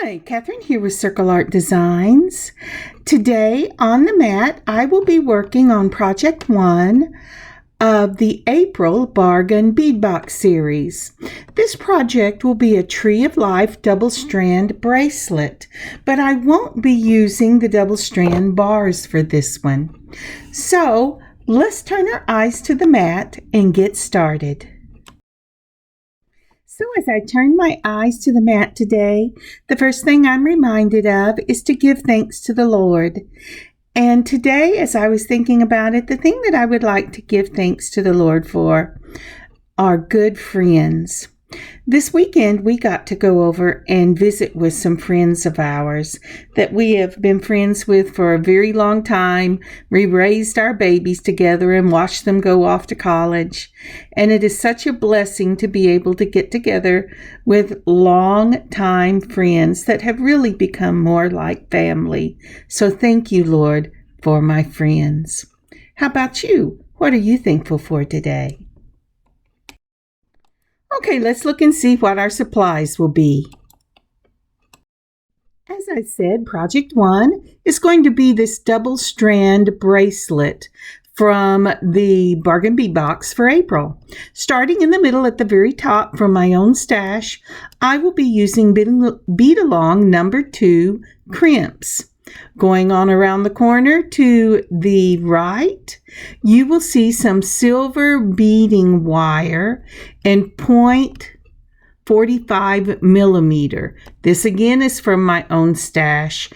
Hi, Kathryn here with Circle Art Designs. Today on the mat, I will be working on Project 1 of the April Bargain Bead Box series. This project will be a Tree of Life double strand bracelet, but I won't be using the double strand bars for this one. So let's turn our eyes to the mat and get started. So as I turn my eyes to the mat today, the first thing I'm reminded of is to give thanks to the Lord. And today, as I was thinking about it, the thing that I would like to give thanks to the Lord for are good friends. This weekend, we got to go over and visit with some friends of ours that we have been friends with for a very long time. We raised our babies together and watched them go off to college. And it is such a blessing to be able to get together with long-time friends that have really become more like family. So thank you, Lord, for my friends. How about you? What are you thankful for today? Okay, let's look and see what our supplies will be. As I said, Project 1 is going to be this double strand bracelet from the Bargain Bead Box for April. Starting in the middle at the very top from my own stash, I will be using Bead Along number 2 crimps. Going on around the corner to the right, you will see some silver beading wire and 0.45 millimeter. This again is from my own stash.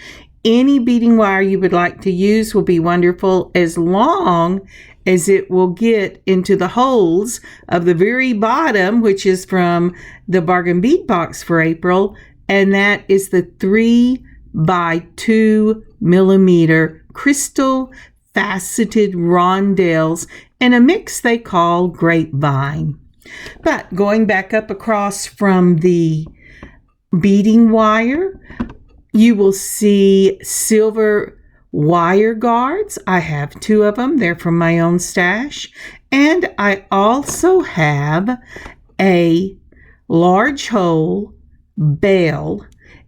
Any beading wire you would like to use will be wonderful as long as it will get into the holes of the very bottom, which is from the Bargain Bead Box for April, and that is the 3 by 2 millimeter crystal faceted rondelles in a mix they call grapevine. But going back up across from the beading wire, you will see silver wire guards. I have 2 of them. They're from my own stash. And I also have a large hole bell,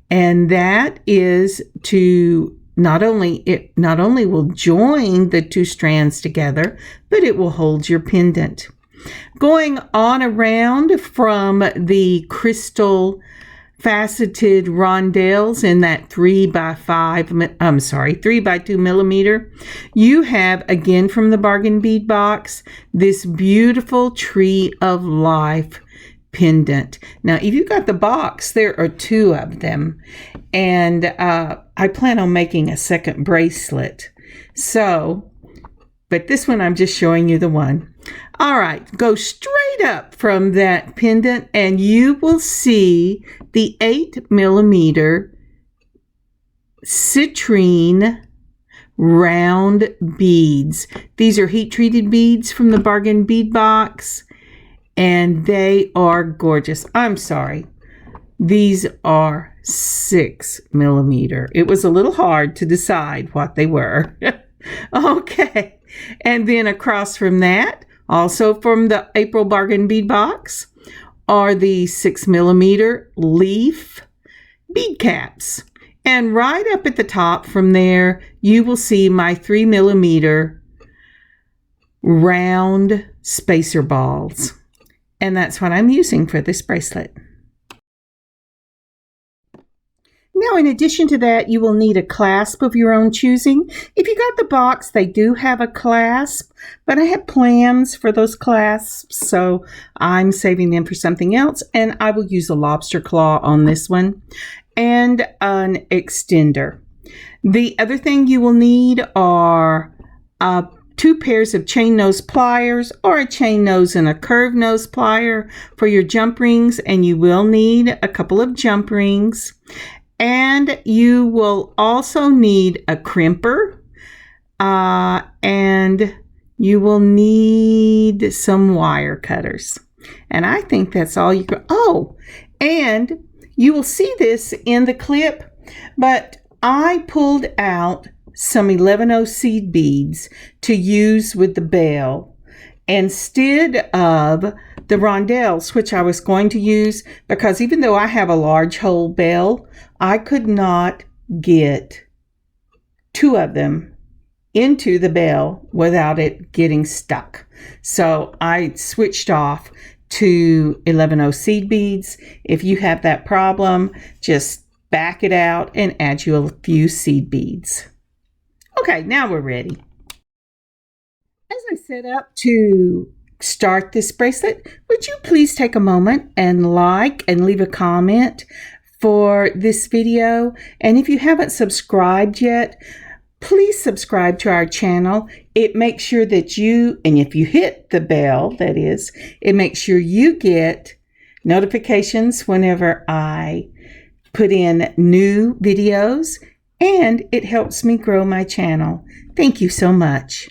and that is to not only will join the 2 strands together, but it will hold your pendant. Going on around from the crystal faceted rondelles in that 3 by 2 millimeter, you have, again from the Bargain Bead Box, this beautiful Tree of Life pendant. Now, if you got the box, there are 2 of them, and I plan on making a second bracelet. So, but this one I'm just showing you the one. All right, go straight up from that pendant, and you will see the 8 millimeter citrine round beads. These are heat treated beads from the Bargain Bead Box. And they are gorgeous. I'm sorry. These are 6 millimeter. It was a little hard to decide what they were. Okay. And then across from that, also from the April Bargain Bead Box, are the 6 millimeter leaf bead caps. And right up at the top from there, you will see my 3 millimeter round spacer balls. And that's what I'm using for this bracelet. Now, in addition to that, you will need a clasp of your own choosing. If you got the box, they do have a clasp, but I have plans for those clasps, so I'm saving them for something else, and I will use a lobster claw on this one, and an extender. The other thing you will need are 2 pairs of chain nose pliers, or a chain nose and a curved nose plier for your jump rings, and you will need a couple of jump rings. And you will also need a crimper, and you will need some wire cutters. And I think that's all you can. Oh, and you will see this in the clip, but I pulled out some 11/0 seed beads to use with the bell instead of the rondelles, which I was going to use, because even though I have a large hole bell, I could not get 2 of them into the bell without it getting stuck. So I switched off to 11/0 seed beads. If you have that problem, just back it out and add you a few seed beads. Okay, now we're ready. As I set up to start this bracelet, would you please take a moment and like and leave a comment for this video? And if you haven't subscribed yet, please subscribe to our channel. It makes sure that you, and if you hit the bell, that is, it makes sure you get notifications whenever I put in new videos, and it helps me grow my channel. Thank you so much.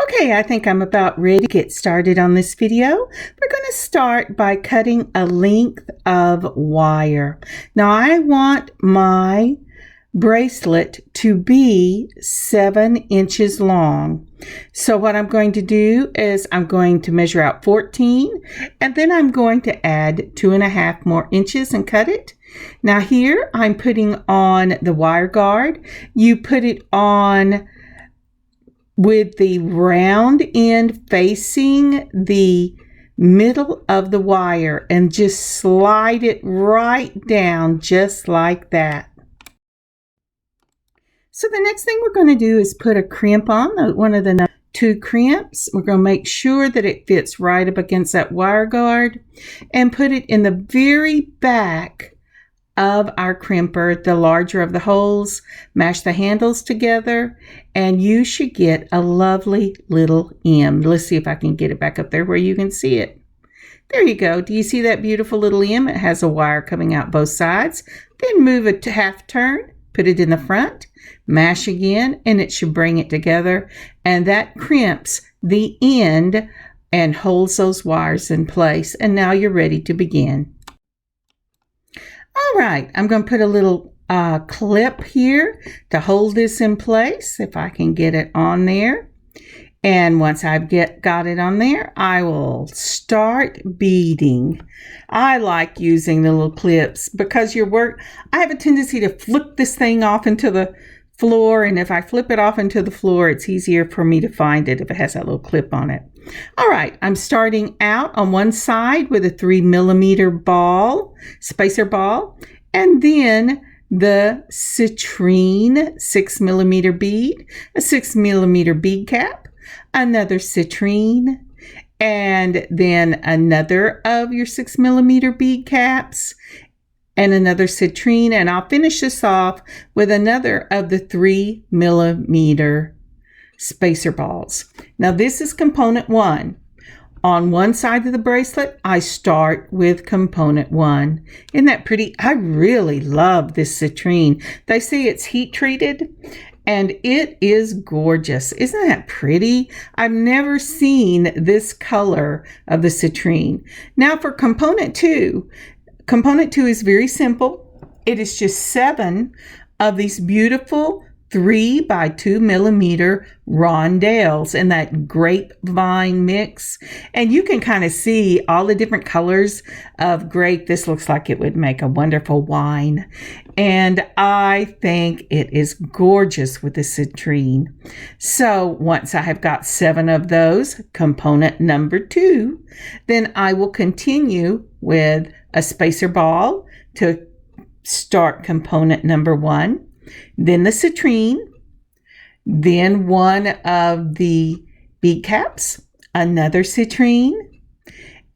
Okay, I think I'm about ready to get started on this video. We're going to start by cutting a length of wire. Now I want my bracelet to be 7 inches long. So what I'm going to do is I'm going to measure out 14, and then I'm going to add 2.5 more inches and cut it. Now here I'm putting on the wire guard. You put it on with the round end facing the middle of the wire and just slide it right down just like that. So the next thing we're going to do is put a crimp on, one of the 2 crimps. We're going to make sure that it fits right up against that wire guard and put it in the very back of our crimper, the larger of the holes. Mash the handles together and you should get a lovely little M. Let's see if I can get it back up there where you can see it. There you go. Do you see that beautiful little M? It has a wire coming out both sides. Then move it to half turn, put it in the front, mash again, and it should bring it together. And that crimps the end and holds those wires in place. And now you're ready to begin. All right, I'm going to put a little clip here to hold this in place, if I can get it on there. And once I've got it on there, I will start beading. I like using the little clips because I have a tendency to flip this thing off into the floor, and if I flip it off into the floor, it's easier for me to find it if it has that little clip on it. All right, I'm starting out on one side with a 3mm ball, spacer ball, and then the citrine 6mm bead, a 6mm bead cap, another citrine, and then another of your 6mm bead caps, and another citrine, and I'll finish this off with another of the 3mm spacer balls. Now this is component 1. On one side of the bracelet, I start with component 1. Isn't that pretty? I really love this citrine. They say it's heat treated, and it is gorgeous. Isn't that pretty? I've never seen this color of the citrine. Now for component 2. Component 2 is very simple. It is just 7 of these beautiful 3x2mm rondelles in that grapevine mix. And you can kind of see all the different colors of grape. This looks like it would make a wonderful wine. And I think it is gorgeous with the citrine. So once I have got 7 of those, component number 2, then I will continue with a spacer ball to start component number 1. Then the citrine, then one of the bead caps, another citrine,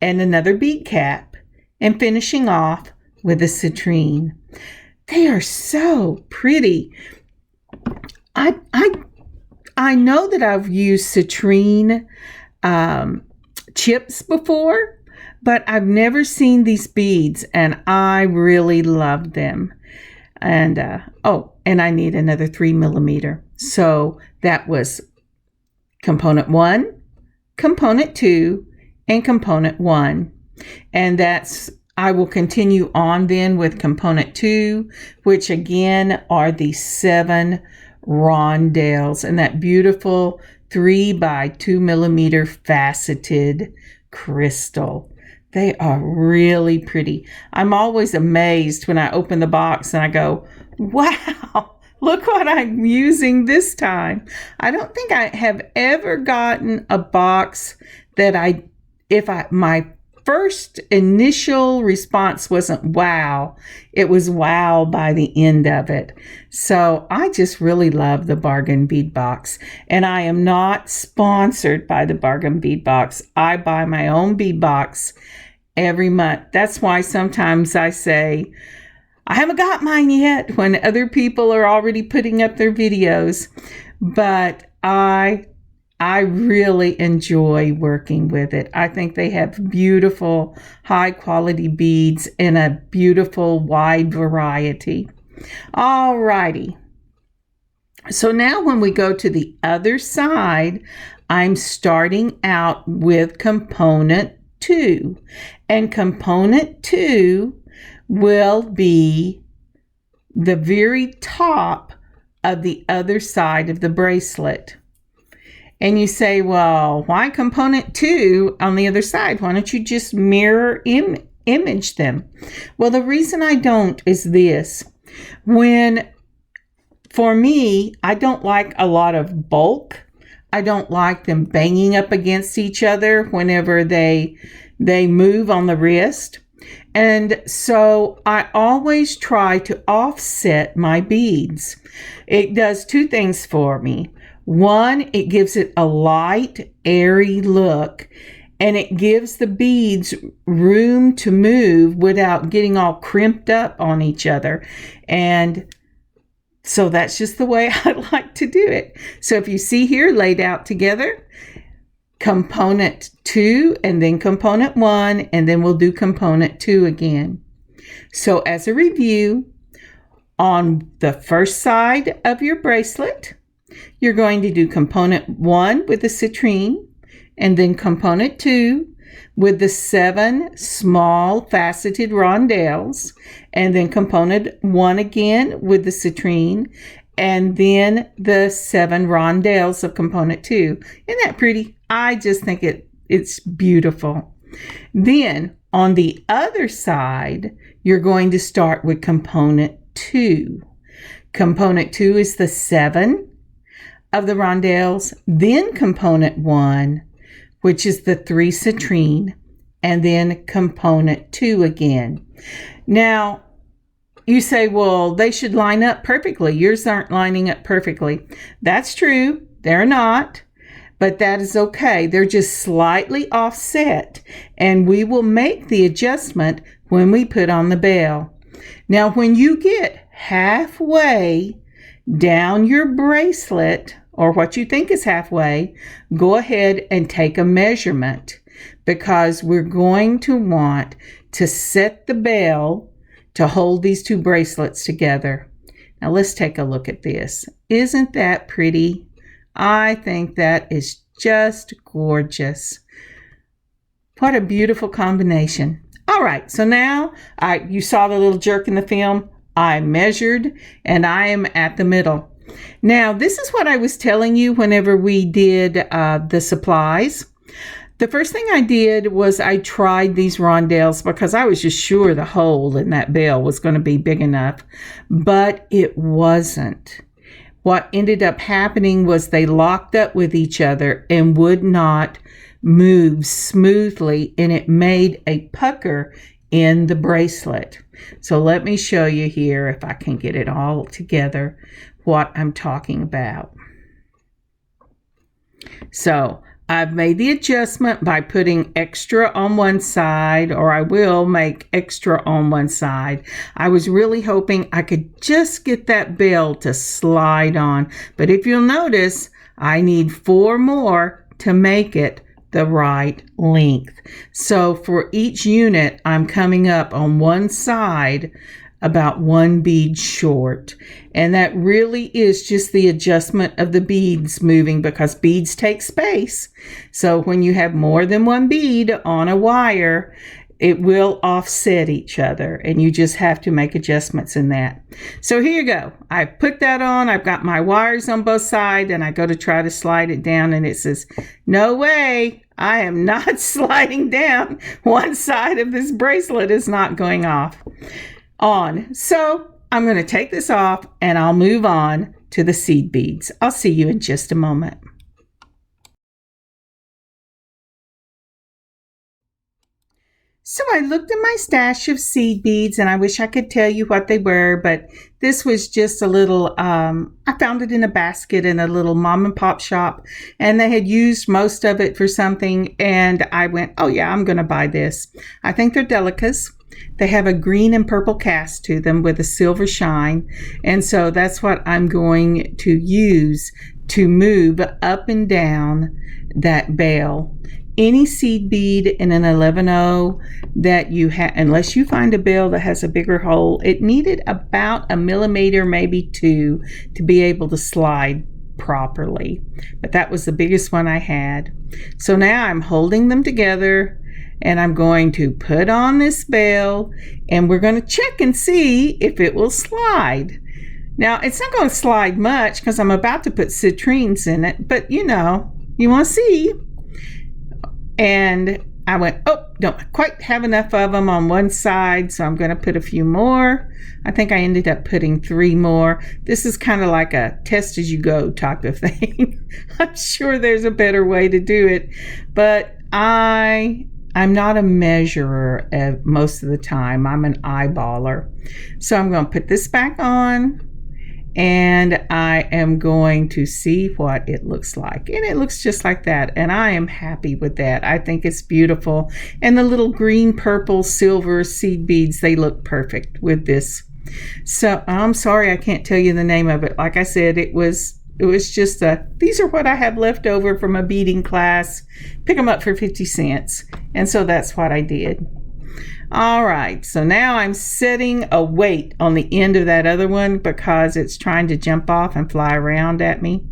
and another bead cap, and finishing off with a citrine. They are so pretty. I know that I've used citrine chips before, but I've never seen these beads, and I really love them. And and I need another 3mm. So that was component 1, component 2, and component 1. And I will continue on then with component 2, which again are the 7 rondelles and that beautiful 3 by 2 millimeter faceted crystal. They are really pretty. I'm always amazed when I open the box and I go, wow, look what I'm using this time. I don't think I have ever gotten a box that my first initial response wasn't wow, it was wow by the end of it. So I just really love the Bargain Bead Box, and I am not sponsored by the Bargain Bead Box. I buy my own bead box every month. That's why sometimes I say, I haven't got mine yet, when other people are already putting up their videos. But I really enjoy working with it. I think they have beautiful, high quality beads in a beautiful, wide variety. All righty. So now when we go to the other side, I'm starting out with component 2. And component 2 will be the very top of the other side of the bracelet. And you say, well, why component 2 on the other side? Why don't you just mirror image them? Well, the reason I don't is this. For me, I don't like a lot of bulk. I don't like them banging up against each other whenever they move on the wrist. And so I always try to offset my beads. It does 2 things for me. One, it gives it a light, airy look, and it gives the beads room to move without getting all crimped up on each other. And so that's just the way I like to do it. So if you see here laid out together, component 2 and then component 1, and then we'll do component 2 again. So as a review, on the first side of your bracelet, you're going to do component 1 with the citrine, and then component 2 with the 7 small faceted rondelles, and then component 1 again with the citrine, and then the 7 rondelles of component 2. Isn't that pretty? I just think it's beautiful. Then on the other side, you're going to start with component 2. Component 2 is the 7 of the rondelles, then component 1, which is the 3 citrine, and then component 2 again. Now, you say, well, they should line up perfectly. Yours aren't lining up perfectly. That's true. They're not. But that is okay. They're just slightly offset, and we will make the adjustment when we put on the bell. Now, when you get halfway down your bracelet, or what you think is halfway, go ahead and take a measurement, because we're going to want to set the bell to hold these 2 bracelets together. Now let's take a look at this. Isn't that pretty? I think that is just gorgeous. What a beautiful combination. All right, so now you saw the little jerk in the film. I measured, and I am at the middle. Now, this is what I was telling you whenever we did the supplies. The first thing I did was I tried these rondelles because I was just sure the hole in that bell was going to be big enough, but it wasn't. What ended up happening was they locked up with each other and would not move smoothly, and it made a pucker in the bracelet. So let me show you here, if I can get it all together, what I'm talking about. So I've made the adjustment by putting extra on one side, or I will make extra on one side. I was really hoping I could just get that bell to slide on, but if you'll notice, I need 4 more to make it the right length. So for each unit, I'm coming up on one side about 1 bead short. And that really is just the adjustment of the beads moving, because beads take space. So when you have more than 1 bead on a wire, it will offset each other, and you just have to make adjustments in that. So here you go. I put that on. I've got my wires on both sides, and I go to try to slide it down, and it says, no way. I am not sliding down. One side of this bracelet is not going on. So I'm going to take this off, and I'll move on to the seed beads. I'll see you in just a moment. So I looked in my stash of seed beads, and I wish I could tell you what they were, but this was just a little, I found it in a basket in a little mom and pop shop, and they had used most of it for something, and I went, oh yeah, I'm going to buy this. I think they're delicas. They have a green and purple cast to them with a silver shine, and so that's what I'm going to use to move up and down that bell. Any seed bead in an 11-0 that you have, unless you find a bell that has a bigger hole, it needed about 1 millimeter, maybe 2, to be able to slide properly. But that was the biggest one I had. So now I'm holding them together, and I'm going to put on this bell, and we're going to check and see if it will slide. Now, it's not going to slide much because I'm about to put citrines in it, but you know, you want to see. And I went, oh, don't quite have enough of them on one side, so I'm going to put a few more. I think I ended up putting 3 more. This is kind of like a test as you go type of thing. I'm sure there's a better way to do it, but I'm not a measurer most of the time. I'm an eyeballer. So I'm going to put this back on, and I am going to see what it looks like. And it looks just like that, and I am happy with that. I think it's beautiful. And the little green, purple, silver seed beads, they look perfect with this. So I'm sorry I can't tell you the name of it. Like I said, it was just these are what I have left over from a beading class. Pick them up for 50 cents. And so that's what I did. All right, so now I'm setting a weight on the end of that other one because it's trying to jump off and fly around at me.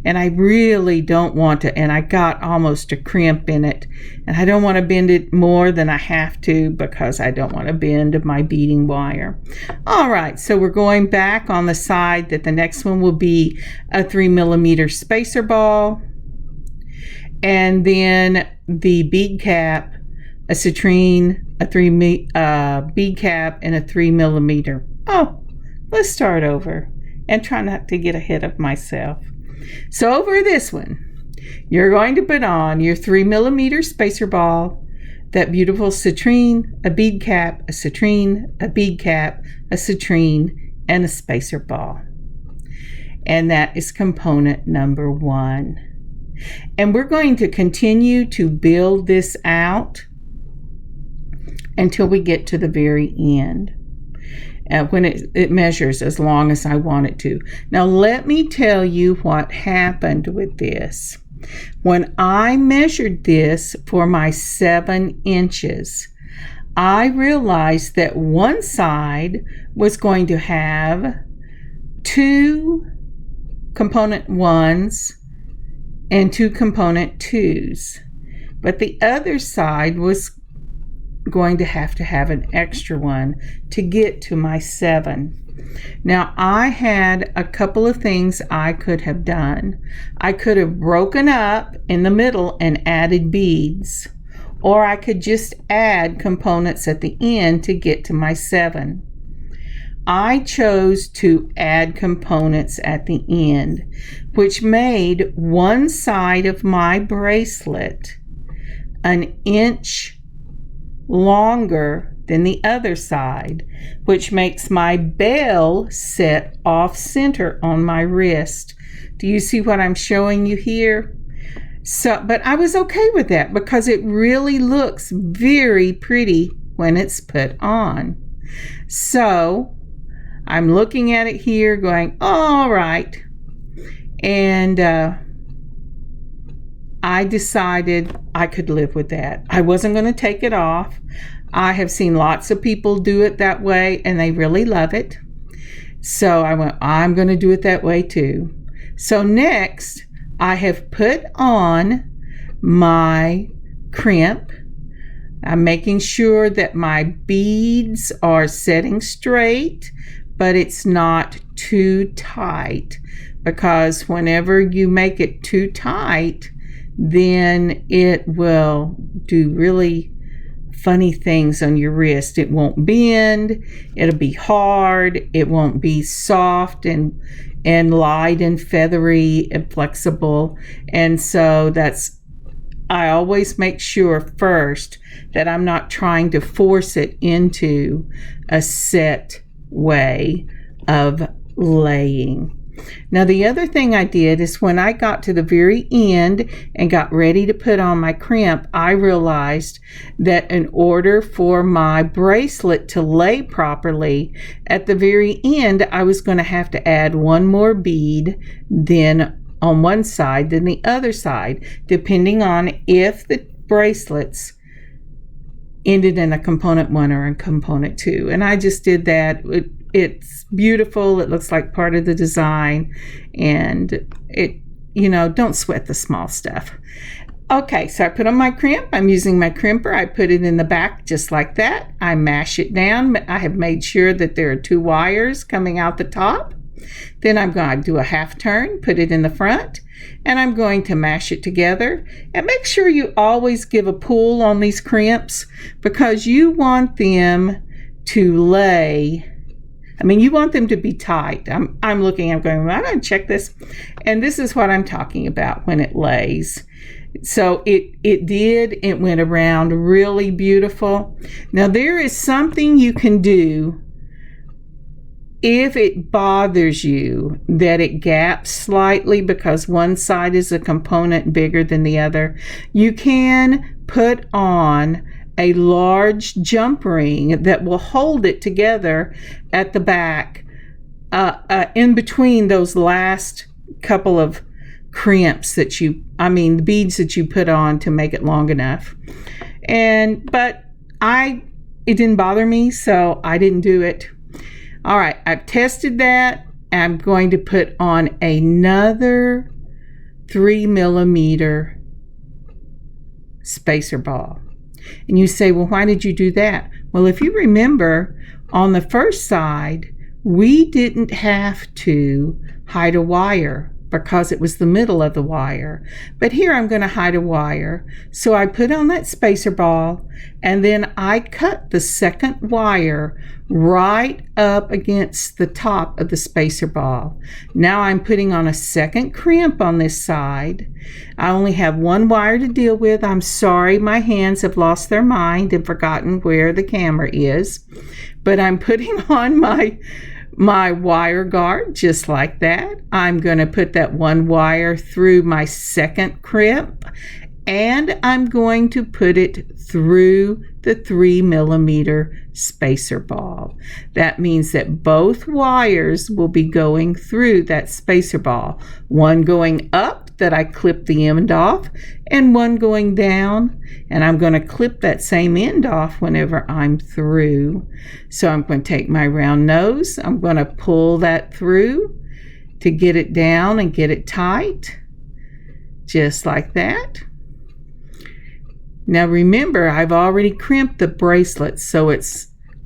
And I really don't want to, and I got almost a crimp in it. And I don't want to bend it more than I have to because I don't want to bend my beading wire. All right, so we're going back on the side that the next one will be a 3 millimeter spacer ball. And then the bead cap, a citrine, a bead cap, and a 3 millimeter. Oh, let's start over and try not to get ahead of myself. So over this one, you're going to put on your 3 millimeter spacer ball, that beautiful citrine, a bead cap, a citrine, a bead cap, a citrine, and a spacer ball. And that is component number 1. And we're going to continue to build this out until we get to the very end, when it measures as long as I want it to. Now let me tell you what happened with this. When I measured this for my 7 inches, I realized that one side was going to have 2 component 1s and 2 component 2s, but the other side was going to have an extra one to get to my 7. Now I had a couple of things I could have done. I could have broken up in the middle and added beads, or I could just add components at the end to get to my 7. I chose to add components at the end, which made one side of my bracelet 1 inch longer than the other side, which makes my bell set off center on my wrist. Do you see what I'm showing you here? So, but I was okay with that because it really looks very pretty when it's put on. So I'm looking at it here going, all right. And I decided I could live with that. I wasn't going to take it off. I have seen lots of people do it that way, and they really love it. So I went, I'm going to do it that way too. So next, I have put on my crimp, I'm making sure that my beads are setting straight, but it's not too tight, because whenever you make it too tight, then it will do really funny things on your wrist. It won't bend, it'll be hard, it won't be soft and light and feathery and flexible. And so I always make sure first that I'm not trying to force it into a set way of laying. Now, the other thing I did is when I got to the very end and got ready to put on my crimp, I realized that in order for my bracelet to lay properly, at the very end, I was going to have to add one more bead, then on one side, then the other side, depending on if the bracelets ended in a component 1 or a component 2. And I just did that. It's beautiful. It looks like part of the design, and don't sweat the small stuff. Okay, so I put on my crimp. I'm using my crimper. I put it in the back just like that. I mash it down. I have made sure that there are 2 wires coming out the top. Then I'm going to do a half turn, put it in the front, and I'm going to mash it together. And make sure you always give a pull on these crimps, because you want them to lay. You want them to be tight. I'm going, I'm going to check this. And this is what I'm talking about when it lays. So it went around really beautiful. Now, there is something you can do if it bothers you that it gaps slightly because one side is a component bigger than the other. You can put on a large jump ring that will hold it together at the back, in between those last couple of crimps the beads that you put on to make it long enough. But it didn't bother me, so I didn't do it. All right, I've tested that. I'm going to put on another 3mm spacer ball. And you say, well, why did you do that? Well, if you remember, on the first side, we didn't have to hide a wire because it was the middle of the wire. But here I'm going to hide a wire. So I put on that spacer ball, and then I cut the second wire right up against the top of the spacer ball. Now I'm putting on a second crimp on this side. I only have one wire to deal with. I'm sorry, my hands have lost their mind and forgotten where the camera is. But I'm putting on my wire guard just like that. I'm going to put that one wire through my second crimp, and I'm going to put it through the 3mm spacer ball. That means that both wires will be going through that spacer ball. One going up that I clip the end off, and one going down, and I'm going to clip that same end off whenever I'm through. So I'm going to take my round nose, I'm going to pull that through to get it down and get it tight, just like that. Now remember, I've already crimped the bracelet, so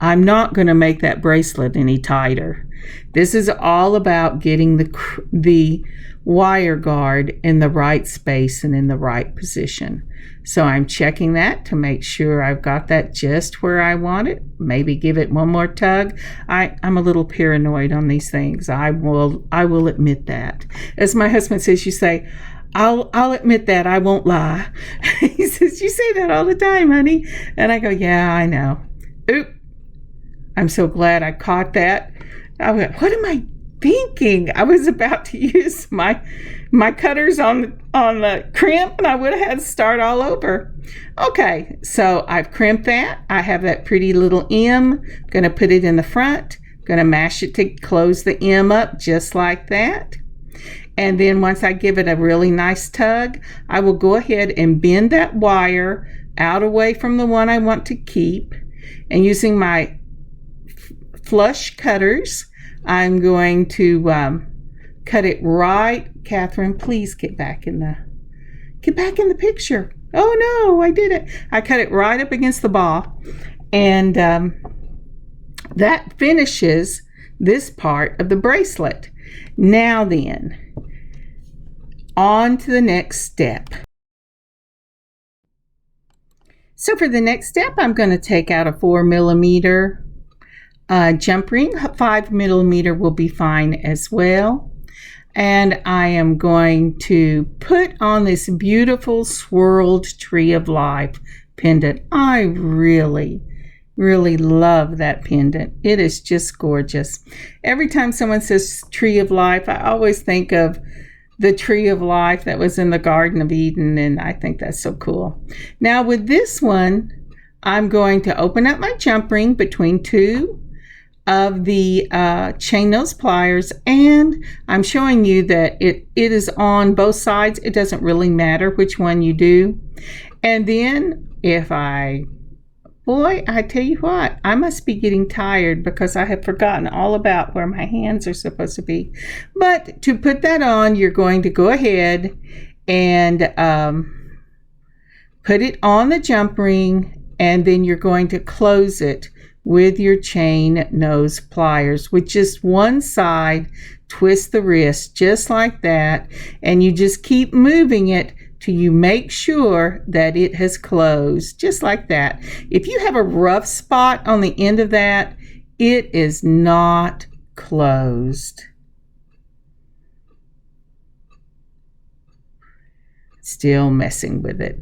I'm not going to make that bracelet any tighter. This is all about getting the wire guard in the right space and in the right position. So I'm checking that to make sure I've got that just where I want it. Maybe give it one more tug. I'm a little paranoid on these things. I will admit that. As my husband says, you say, I'll admit that, I won't lie. He says, you say that all the time, honey. And I go, yeah, I know. Oop. I'm so glad I caught that. I went, what am I thinking? I was about to use my cutters on the crimp, and I would have had to start all over. Okay, so I've crimped that. I have that pretty little M. I'm going to put it in the front. I'm going to mash it to close the M up just like that. And then once I give it a really nice tug, I will go ahead and bend that wire out away from the one I want to keep. And using my flush cutters, I'm going to cut it right. Kathryn, please get back in the picture. Oh no, I did it. I cut it right up against the ball. And that finishes this part of the bracelet. Now then, on to the next step. So for the next step, I'm going to take out a 4mm jump ring. 5mm will be fine as well. And I am going to put on this beautiful swirled Tree of Life pendant. I really love that pendant. It is just gorgeous. Every time someone says Tree of Life, I always think of the Tree of Life that was in the Garden of Eden, and I think that's so cool. Now with this one, I'm going to open up my jump ring between two of the chain nose pliers, and I'm showing you that it is on both sides. It doesn't really matter which one you do. And then boy, I tell you what, I must be getting tired because I have forgotten all about where my hands are supposed to be. But to put that on, you're going to go ahead and put it on the jump ring, and then you're going to close it with your chain nose pliers with just one side. Twist the wrist just like that, and you just keep moving it till you make sure that it has closed, just like that. If you have a rough spot on the end of that, it is not closed. Still messing with it.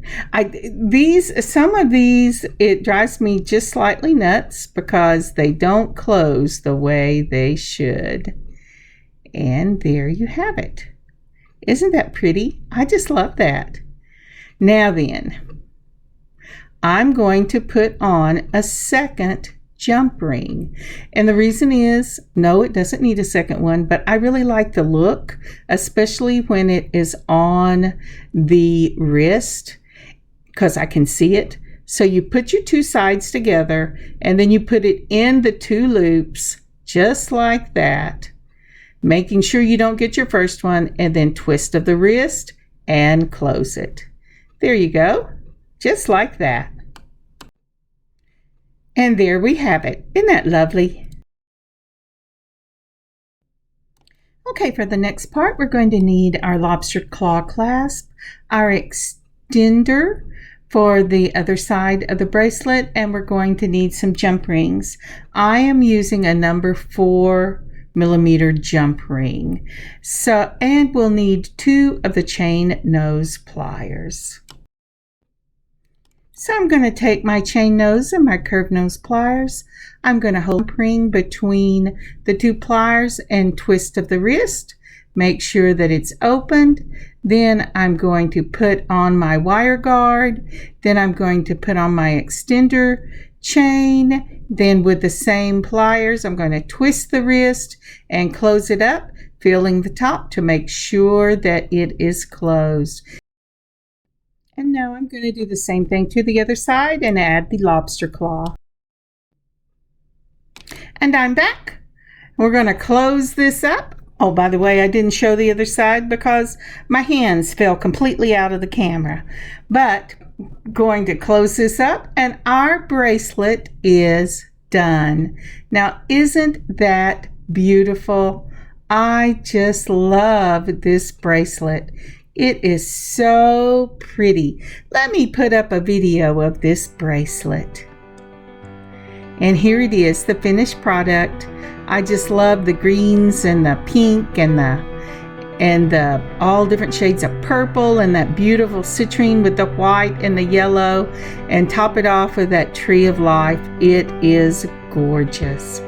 Some of these, it drives me just slightly nuts because they don't close the way they should. And there you have it. Isn't that pretty? I just love that. Now then, I'm going to put on a second jump ring. And the reason is, no, it doesn't need a second one, but I really like the look, especially when it is on the wrist, because I can see it. So you put your two sides together, and then you put it in the two loops, just like that, making sure you don't get your first one, and then twist of the wrist and close it. There you go, just like that. And there we have it. Isn't that lovely? Okay, for the next part, we're going to need our lobster claw clasp, our extender for the other side of the bracelet, and we're going to need some jump rings. I am using a number 4mm jump ring. And we'll need 2 of the chain nose pliers. So I'm going to take my chain nose and my curved nose pliers. I'm going to hold the ring between the 2 pliers and twist of the wrist. Make sure that it's opened. Then I'm going to put on my wire guard. Then I'm going to put on my extender chain. Then with the same pliers, I'm going to twist the wrist and close it up, feeling the top to make sure that it is closed. And now I'm going to do the same thing to the other side and add the lobster claw. And I'm back. We're going to close this up. Oh, by the way, I didn't show the other side because my hands fell completely out of the camera. But going to close this up, and our bracelet is done. Now, isn't that beautiful? I just love this bracelet. It is so pretty. Let me put up a video of this bracelet. And here it is, the finished product. I just love the greens and the pink and the all different shades of purple and that beautiful citrine with the white and the yellow, and top it off with that Tree of Life. It is gorgeous.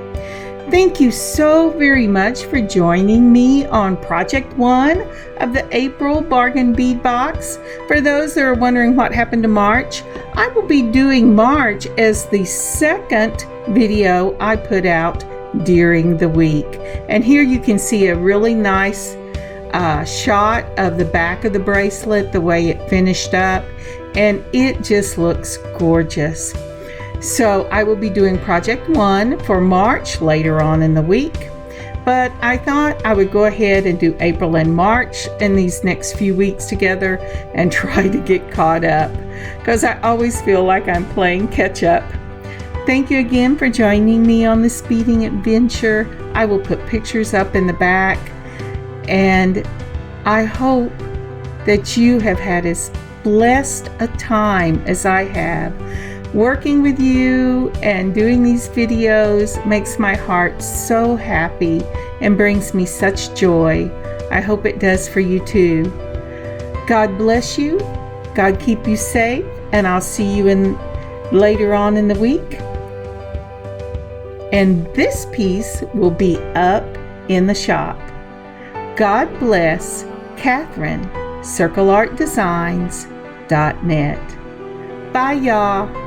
Thank you so very much for joining me on Project 1 of the April Bargain Bead Box. For those that are wondering what happened to March, I will be doing March as the second video I put out during the week. And here you can see a really nice shot of the back of the bracelet, the way it finished up, and it just looks gorgeous. So I will be doing Project 1 for March later on in the week. but I thought I would go ahead and do April and March in these next few weeks together and try to get caught up, because I always feel like I'm playing catch up. Thank you again for joining me on this beading adventure. I will put pictures up in the back, and I hope that you have had as blessed a time as I have. Working with you and doing these videos makes my heart so happy and brings me such joy. I hope it does for you too. God bless you. God keep you safe, and I'll see you later on in the week. And this piece will be up in the shop. God bless. Kathryn, CircleArtDesigns.net. Bye, y'all.